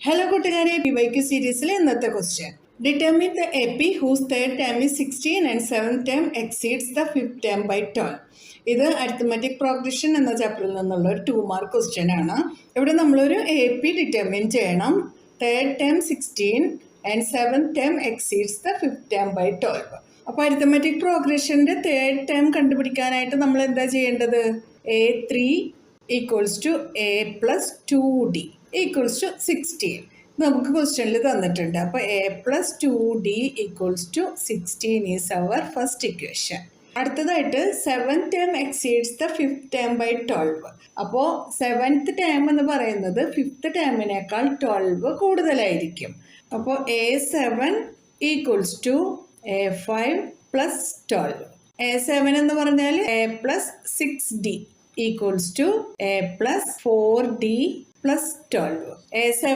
Hello കൂട്ടുകാരെ, PYQ സീരീസിലെ ഇന്നത്തെ question. Determine the AP whose third term is 16 and seventh term exceeds the fifth term by 12. ഇത് arithmetic progression എന്ന ചാപ്റ്ററിൽ നിന്നുള്ള ഒരു 2 മാർക്ക് ക്വസ്റ്റ്യൻ ആണ്. ഇവിടെ നമ്മളൊരു എപി ഡിറ്റർമിൻ ചെയ്യണം. Third term 16 and seventh term exceeds the fifth term by 12. അപ്പോൾ അരിത്മെറ്റിക് പ്രോഗ്രഷൻ്റെ തേർഡ് ടേം കണ്ടുപിടിക്കാനായിട്ട് നമ്മൾ എന്താ ചെയ്യേണ്ടത്? A3 equals to A plus 2D equals to 16 നമുക്ക് ക്വസ്റ്റ്യനിൽ തന്നിട്ടുണ്ട്. അപ്പോൾ A plus 2D equals to 16 is our first equation. അടുത്തതായിട്ട് seventh term exceeds the fifth term by 12. അപ്പോൾ സെവൻത്ത് ടേം എന്ന് പറയുന്നത് ഫിഫ്ത്ത് ടേമിനേക്കാൾ 12 കൂടുതലായിരിക്കും. അപ്പോൾ A7 equals to A5 plus 12. A7 എന്ന് പറഞ്ഞാൽ A plus 6D equals to A plus 4D plus 12. A7